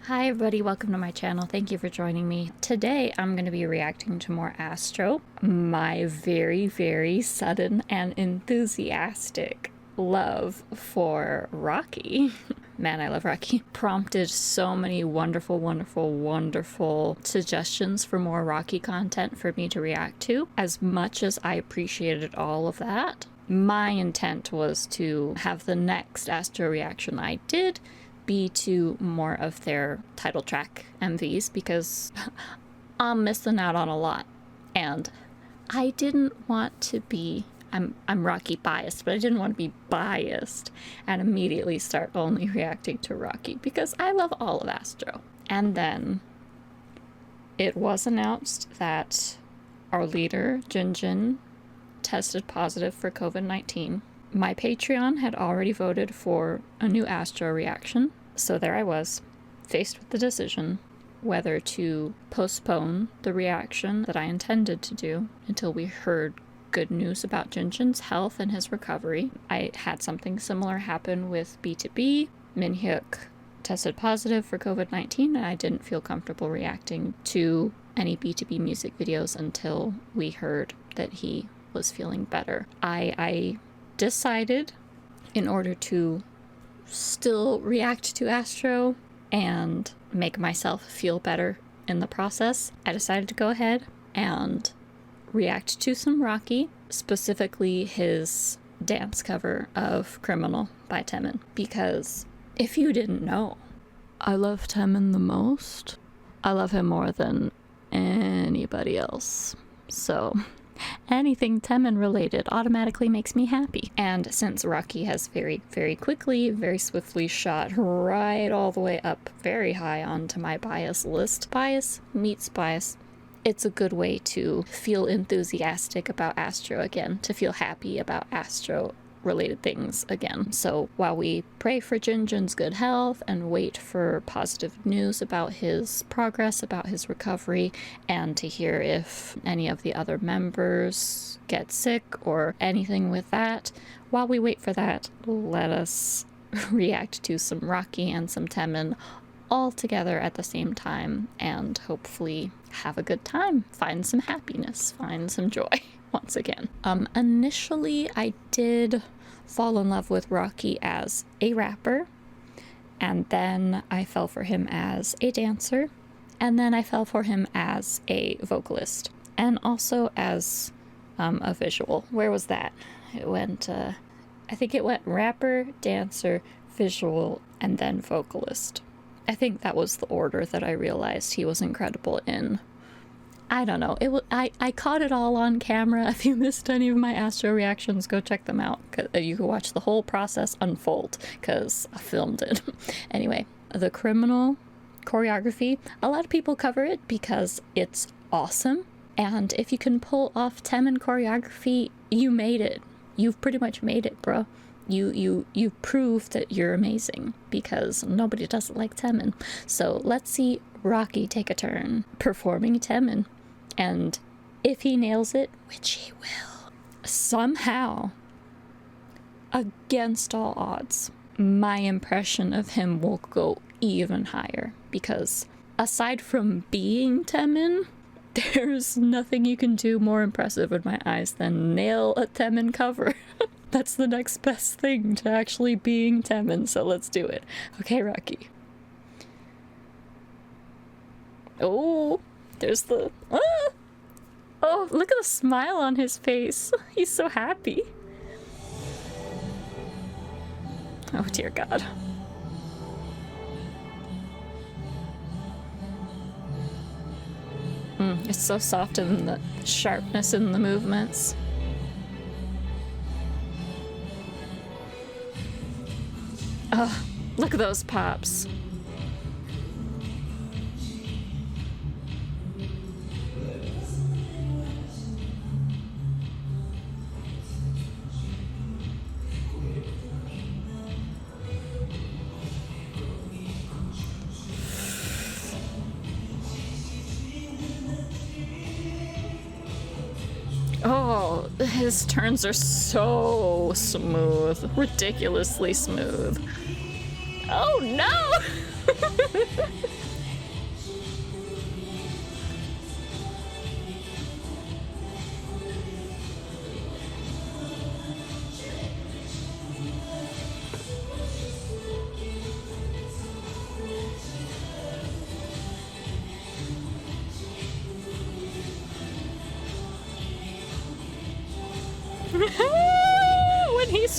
Hi everybody, welcome to my channel. Thank you for joining me. Today I'm going to be reacting to more Astro. My very, very sudden and enthusiastic love for Rocky. Man, I love Rocky. Prompted so many wonderful, wonderful, wonderful suggestions for more Rocky content for me to react to. As much as I appreciated all of that, my intent was to have the next Astro reaction I did be to more of their title track MVs because I'm missing out on a lot. And I didn't want to be, I'm Rocky biased, but I didn't want to be biased and immediately start only reacting to Rocky because I love all of Astro. And then it was announced that our leader, Jinjin, tested positive for COVID-19. My Patreon had already voted for a new Astro reaction, so there I was, faced with the decision whether to postpone the reaction that I intended to do until we heard good news about Jinjin's health and his recovery. I had something similar happen with B2B. Minhyuk tested positive for COVID-19, and I didn't feel comfortable reacting to any B2B music videos until we heard that he was feeling better. I decided, in order to still react to Astro and make myself feel better in the process, I decided to go ahead and react to some Rocky, specifically his dance cover of Criminal by Taemin. Because if you didn't know, I love Taemin the most. I love him more than anybody else. So anything Taemin related automatically makes me happy. And since Rocky has very, very quickly, very swiftly shot right all the way up very high onto my bias list, bias meets bias, it's a good way to feel enthusiastic about Astro again, to feel happy about Astro related things again. So while we pray for Jinjin's good health and wait for positive news about his progress, about his recovery, and to hear if any of the other members get sick or anything with that, while we wait for that, let us react to some Rocky and some Taemin all together at the same time and hopefully have a good time, find some happiness, find some joy. Once again. Initially, I did fall in love with Rocky as a rapper, and then I fell for him as a dancer, and then I fell for him as a vocalist, and also as a visual. Where was that? It went, I think it went rapper, dancer, visual, and then vocalist. I think that was the order that I realized he was incredible in. I don't know. I caught it all on camera. If you missed any of my Astro reactions, go check them out. You can watch the whole process unfold because I filmed it. Anyway, the Criminal choreography, a lot of people cover it because it's awesome. And if you can pull off Taemin choreography, you made it. You've pretty much made it, bro. You proved that you're amazing because nobody doesn't like Taemin. So let's see Rocky take a turn performing Taemin. And if he nails it, which he will, somehow, against all odds, my impression of him will go even higher. Because aside from being Taemin, there's nothing you can do more impressive in my eyes than nail a Taemin cover. That's the next best thing to actually being Taemin, so let's do it. Okay, Rocky. Oh, there's the... Ah! Oh, look at the smile on his face. He's so happy. Oh, dear God. It's so soft in the sharpness in the movements. Oh, look at those pops. Oh, his turns are so smooth, ridiculously smooth. Oh no!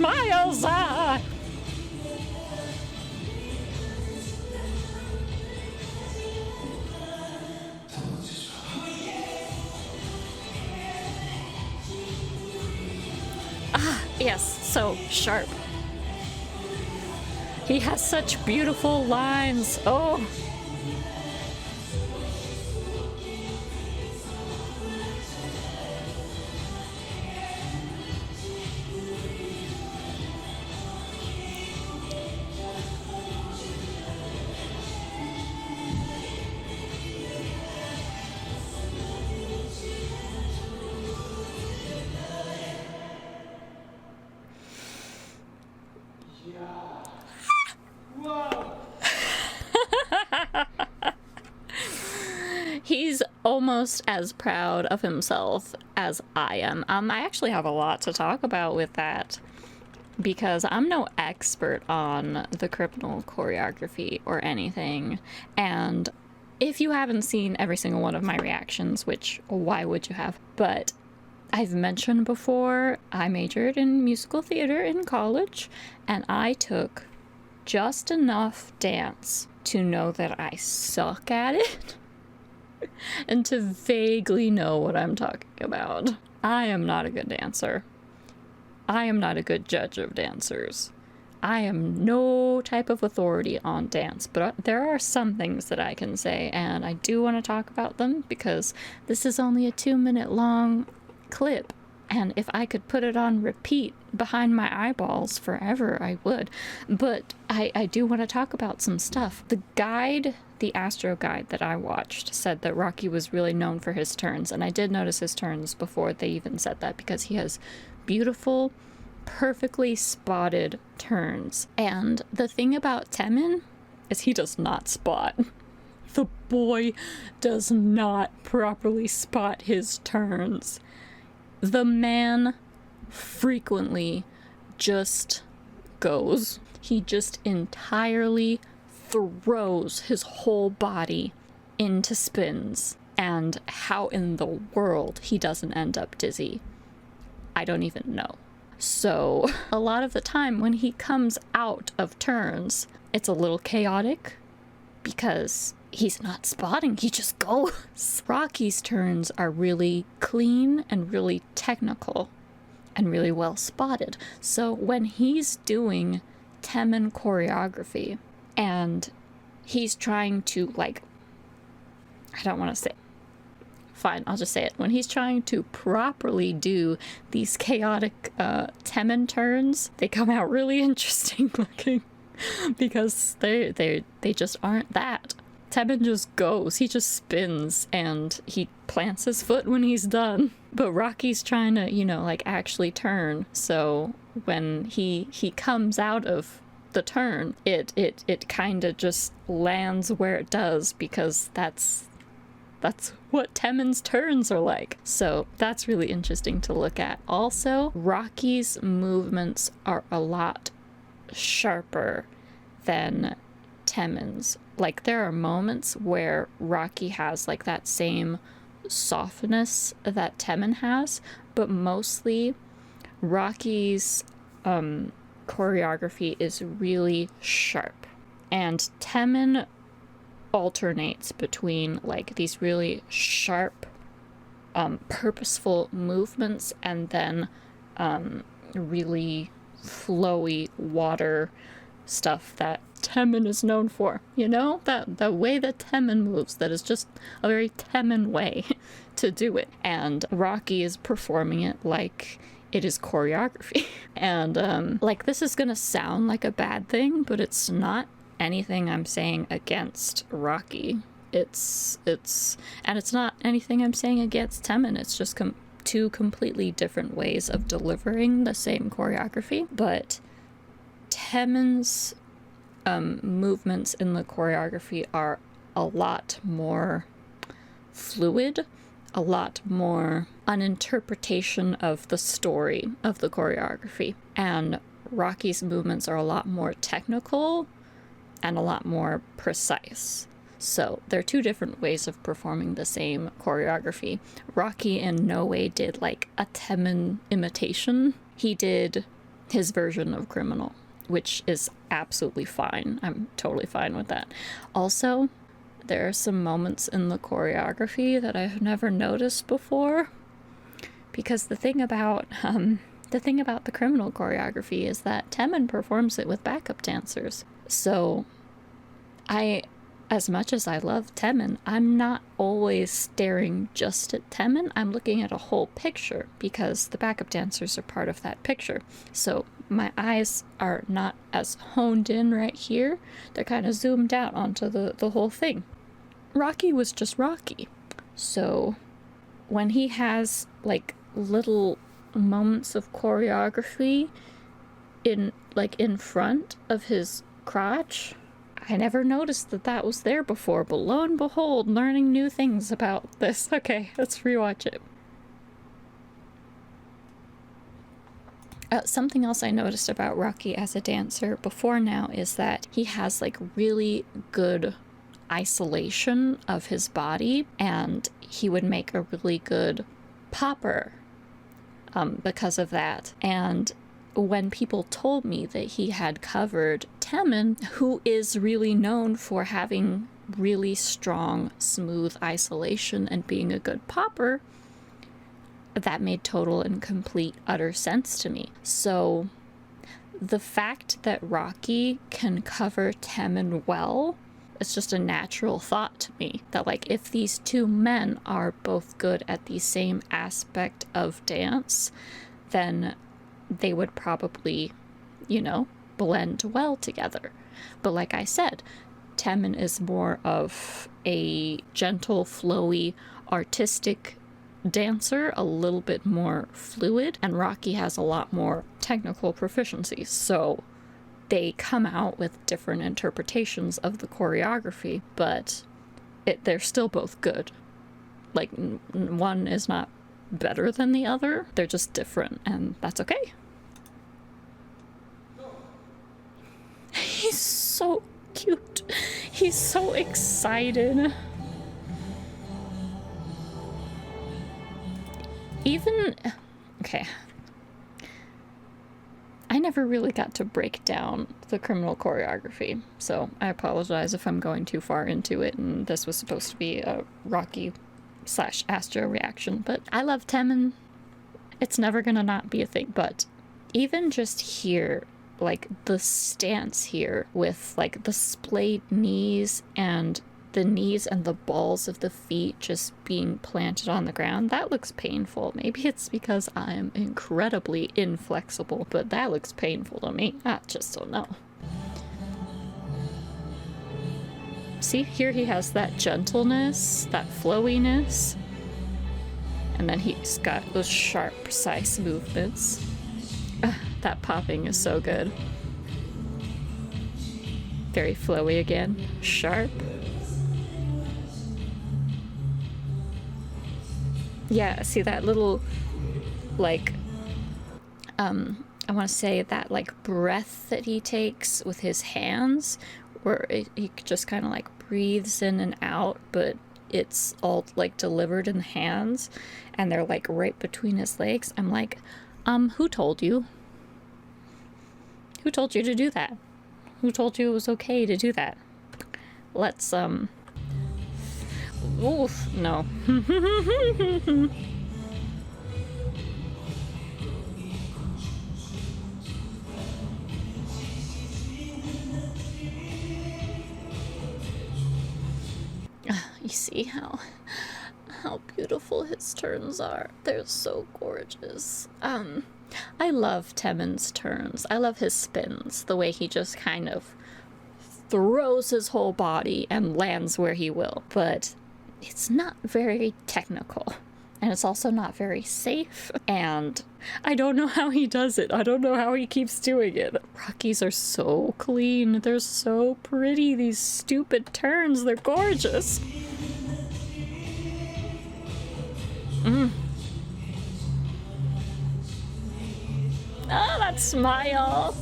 smiles. Yes, so sharp. He has such beautiful lines. Oh. He's almost as proud of himself as I am. I actually have a lot to talk about with that because I'm no expert on the criminal choreography or anything. And if you haven't seen every single one of my reactions, which why would you have? But I've mentioned before, I majored in musical theater in college, and I took just enough dance to know that I suck at it. And to vaguely know what I'm talking about. I am not a good dancer. I am not a good judge of dancers. I am no type of authority on dance, but there are some things that I can say, and I do want to talk about them because this is only a 2-minute long clip. And if I could put it on repeat behind my eyeballs forever, I would. But I do want to talk about some stuff. The guide, the ASTRO guide that I watched, said that Rocky was really known for his turns. And I did notice his turns before they even said that because he has beautiful, perfectly spotted turns. And the thing about Taemin is he does not spot. The boy does not properly spot his turns. The man frequently just goes. He just entirely throws his whole body into spins. And how in the world he doesn't end up dizzy, I don't even know. So a lot of the time when he comes out of turns, it's a little chaotic because he's not spotting, he just goes. Rocky's turns are really clean and really technical and really well spotted. So when he's doing Taemin choreography and he's trying to, like, I don't want to say, fine, I'll just say it. When he's trying to properly do these chaotic Taemin turns, they come out really interesting looking because they just aren't that. Taemin just goes, he just spins, and he plants his foot when he's done. But Rocky's trying to, you know, like, actually turn, so when he comes out of the turn, it kind of just lands where it does, because that's what Taemin's turns are like. So that's really interesting to look at. Also, Rocky's movements are a lot sharper than Taemin's. Like, there are moments where Rocky has, like, that same softness that Taemin has, but mostly Rocky's choreography is really sharp. And Taemin alternates between, like, these really sharp, purposeful movements and then really flowy water stuff that Taemin is known for, you know, that the way that Taemin moves, that is just a very Taemin way to do it, and Rocky is performing it like it is choreography. And like, this is gonna sound like a bad thing, but it's not anything I'm saying against Rocky. It's not anything I'm saying against Taemin. It's just two completely different ways of delivering the same choreography. But Taemin's movements in the choreography are a lot more fluid, a lot more an interpretation of the story of the choreography. And Rocky's movements are a lot more technical and a lot more precise. So they're two different ways of performing the same choreography. Rocky in no way did, like, a Taemin imitation. He did his version of criminal, which is absolutely fine. I'm totally fine with that. Also, there are some moments in the choreography that I've never noticed before, because the thing about the criminal choreography is that Taemin performs it with backup dancers. So as much as I love Taemin, I'm not always staring just at Taemin. I'm looking at a whole picture because the backup dancers are part of that picture. So my eyes are not as honed in right here. They're kind of zoomed out onto the whole thing. Rocky was just Rocky. So when he has like little moments of choreography in front of his crotch, I never noticed that was there before, but lo and behold, learning new things about this. Okay, let's rewatch it. Something else I noticed about Rocky as a dancer before now is that he has like really good isolation of his body, and he would make a really good popper because of that. And when people told me that he had covered Taemin, who is really known for having really strong, smooth isolation and being a good popper, that made total and complete utter sense to me. So the fact that Rocky can cover Taemin well, it's just a natural thought to me that like if these two men are both good at the same aspect of dance, then they would probably, blend well together. But like I said, Taemin is more of a gentle, flowy, artistic dancer, a little bit more fluid, and Rocky has a lot more technical proficiency. So they come out with different interpretations of the choreography, but they're still both good. Like, one is not better than the other. They're just different, and that's okay. He's so cute. He's so excited. Okay. I never really got to break down the criminal choreography, so I apologize if I'm going too far into it, and this was supposed to be a Rocky/Astro reaction, but I love Taemin. It's never gonna not be a thing, but even just here, like the stance here with like the splayed knees and the knees and the balls of the feet just being planted on the ground, that looks painful. Maybe it's because I'm incredibly inflexible, but that looks painful to me. I just don't know. See, here he has that gentleness, that flowiness, and then he's got those sharp, precise movements. That popping is so good. Very flowy again, sharp. Yeah, see that little, like, I want to say that, like, breath that he takes with his hands, where he just kind of, like, breathes in and out, but it's all, like, delivered in the hands, and they're, like, right between his legs. I'm like, who told you? Who told you to do that? Who told you it was okay to do that? Let's, oof, no. You see how beautiful his turns are. They're so gorgeous. I love Taemin's turns. I love his spins, the way he just kind of throws his whole body and lands where he will. But it's not very technical, and it's also not very safe, and I don't know how he does it. I don't know how he keeps doing it. Rockies are so clean. They're so pretty. These stupid turns, they're gorgeous. Ah, that smile.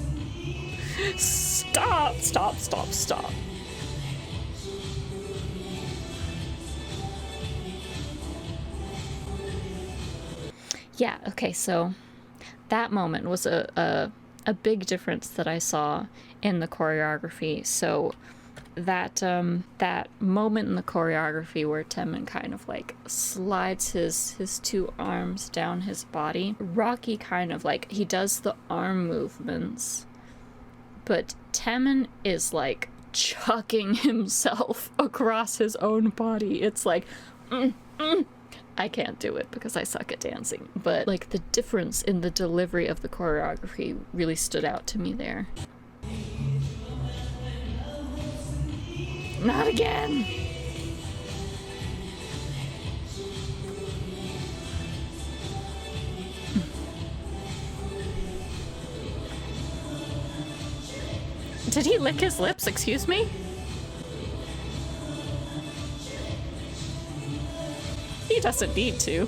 Stop, stop, stop, stop. Yeah, okay, so that moment was a a big difference that I saw in the choreography. So that moment in the choreography where Taemin kind of like slides his two arms down his body, Rocky kind of like, he does the arm movements, but Taemin is like chucking himself across his own body. It's like, I can't do it because I suck at dancing, but like the difference in the delivery of the choreography really stood out to me there. Not again! Did he lick his lips? Excuse me? He doesn't need to.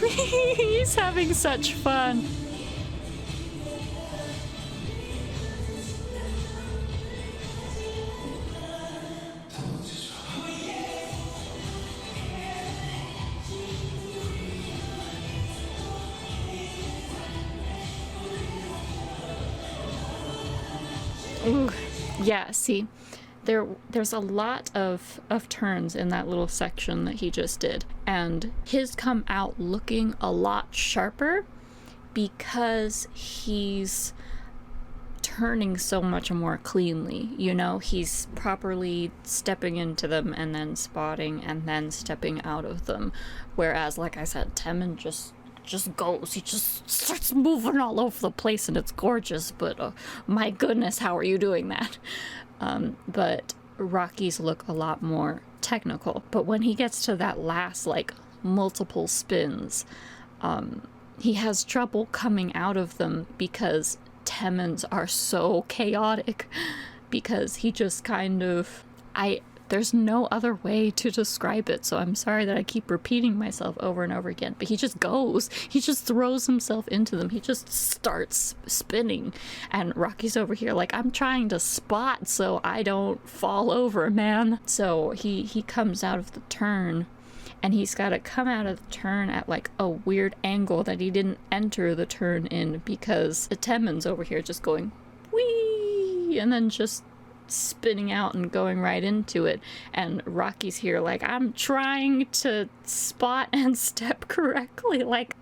He's having such fun. Ooh, yeah, see, there's a lot of turns in that little section that he just did, and his come out looking a lot sharper because he's turning so much more cleanly, you know? He's properly stepping into them and then spotting and then stepping out of them, whereas, like I said, Taemin just goes. He just starts moving all over the place, and it's gorgeous, but my goodness, how are you doing that? But Rocky's look a lot more technical. But when he gets to that last, like, multiple spins, he has trouble coming out of them because Taemin's are so chaotic, because he just kind of... There's no other way to describe it, so I'm sorry that I keep repeating myself over and over again, but he just goes. He just throws himself into them. He just starts spinning, and Rocky's over here like, I'm trying to spot so I don't fall over, man. So he comes out of the turn, and he's got to come out of the turn at like a weird angle that he didn't enter the turn in, because the Taemin's over here just going, whee, and then just spinning out and going right into it, and Rocky's here like, I'm trying to spot and step correctly, like...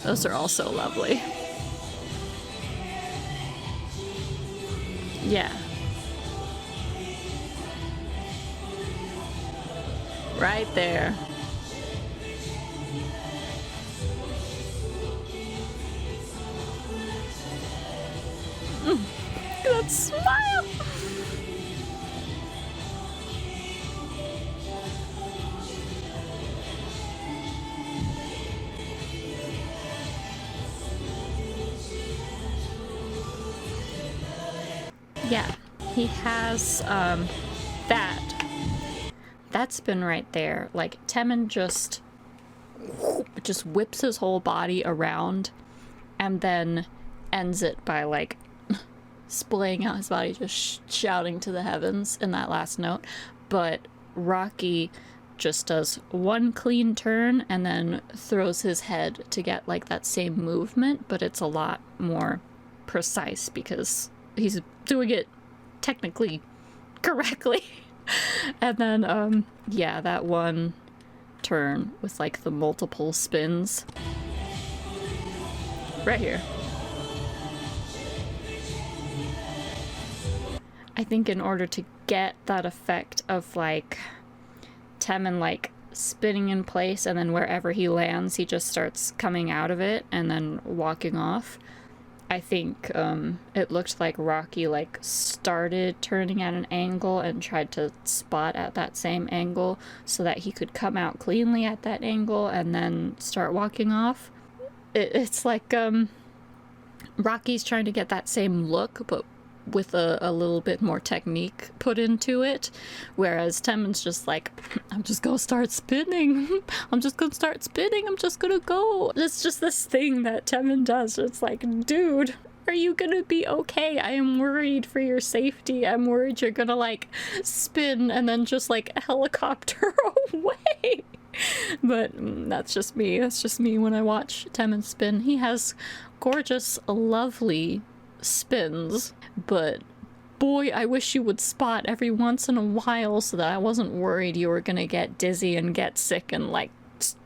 Those are all so lovely. Yeah. Right there. That smile! Yeah, he has that spin right there. Like, Taemin just whips his whole body around and then ends it by like splaying out his body, just shouting to the heavens in that last note. But Rocky just does one clean turn and then throws his head to get like that same movement, but it's a lot more precise because he's doing it technically correctly. And then yeah, that one turn with like the multiple spins right here. I think in order to get that effect of like Taemin like spinning in place and then wherever he lands he just starts coming out of it and then walking off, I think it looked like Rocky like started turning at an angle and tried to spot at that same angle so that he could come out cleanly at that angle and then start walking off. It's like Rocky's trying to get that same look, but with a little bit more technique put into it, whereas Taemin's just like, I'm just gonna start spinning. I'm just gonna start spinning. I'm just gonna go. It's just this thing that Taemin does. It's like, dude, are you gonna be okay? I am worried for your safety. I'm worried you're gonna like spin and then just like helicopter away. But that's just me. That's just me when I watch Taemin spin. He has gorgeous, lovely spins, but boy, I wish you would spot every once in a while so that I wasn't worried you were gonna get dizzy and get sick and like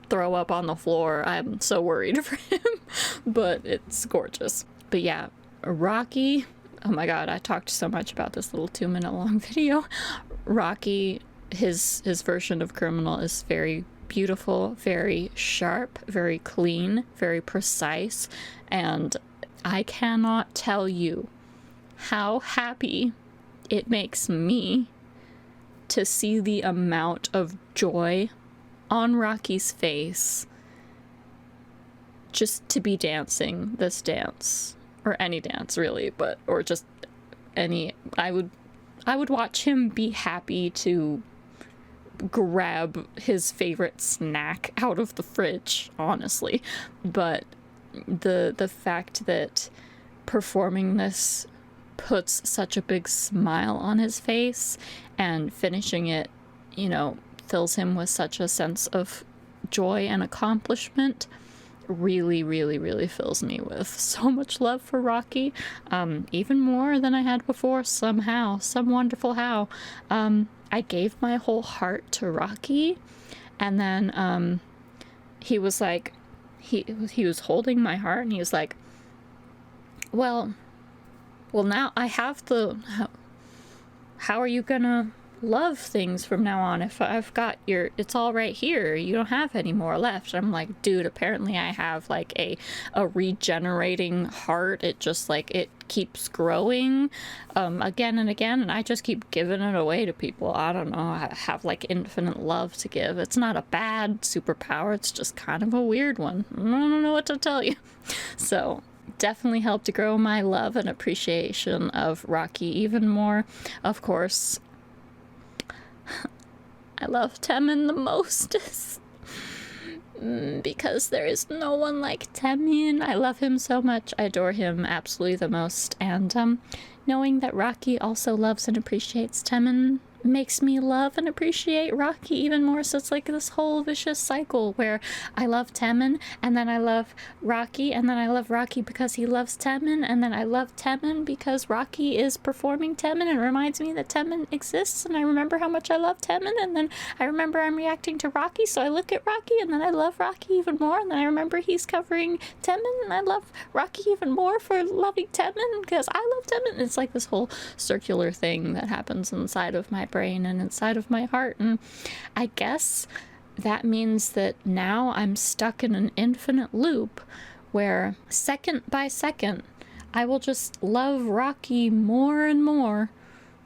throw up on the floor. I'm so worried for him, but it's gorgeous. But yeah, Rocky, oh my god, I talked so much about this little 2-minute long video. Rocky, his version of Criminal is very beautiful, very sharp, very clean, very precise, and I cannot tell you how happy it makes me to see the amount of joy on Rocky's face just to be dancing this dance, or any dance really, but or just any. I would watch him be happy to grab his favorite snack out of the fridge, honestly. But the fact that performing this puts such a big smile on his face, and finishing it, you know, fills him with such a sense of joy and accomplishment, really, really, really fills me with so much love for Rocky, even more than I had before somehow, some wonderful how. I gave my whole heart to Rocky, and then he was like, he was holding my heart, and he was like, well now I have the, how are you gonna love things from now on if I've got your, it's all right here, you don't have any more left? I'm like, dude, apparently I have like a regenerating heart. It just like, it keeps growing again and again, and I just keep giving it away to people. I don't know, I have like infinite love to give. It's not a bad superpower, it's just kind of a weird one. I don't know what to tell you. So definitely helped to grow my love and appreciation of Rocky even more. Of course, I love Taemin the most because there is no one like Taemin. I love him so much. I adore him absolutely the most. And knowing that Rocky also loves and appreciates Taemin makes me love and appreciate Rocky even more. So it's like this whole vicious cycle where I love Taemin, and then I love Rocky, and then I love Rocky because he loves Taemin, and then I love Taemin because Rocky is performing Taemin and reminds me that Taemin exists, and I remember how much I love Taemin, and then I remember I'm reacting to Rocky, so I look at Rocky, and then I love Rocky even more, and then I remember he's covering Taemin, and I love Rocky even more for loving Taemin because I love Taemin. It's like this whole circular thing that happens inside of my brain and inside of my heart, and I guess that means that now I'm stuck in an infinite loop where second by second I will just love Rocky more and more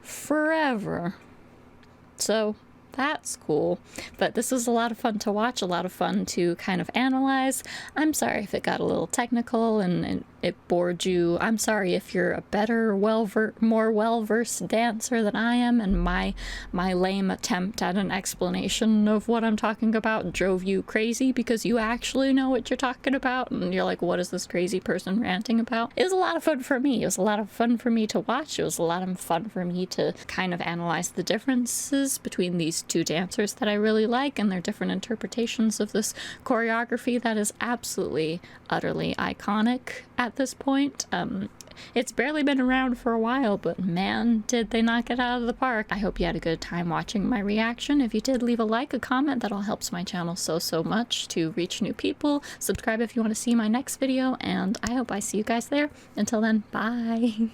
forever. So that's cool. But this was a lot of fun to watch, a lot of fun to kind of analyze. I'm sorry if it got a little technical and it bored you. I'm sorry if you're a better, more well-versed dancer than I am, and my lame attempt at an explanation of what I'm talking about drove you crazy because you actually know what you're talking about, and you're like, what is this crazy person ranting about? It was a lot of fun for me. It was a lot of fun for me to watch. It was a lot of fun for me to kind of analyze the differences between these two dancers that I really like and their different interpretations of this choreography that is absolutely, utterly iconic at this point. It's barely been around for a while, but man, did they knock it out of the park. I hope you had a good time watching my reaction. If you did, leave a like, a comment. That all helps my channel so much to reach new people. Subscribe if you want to see my next video, and I hope I see you guys there. Until then, bye.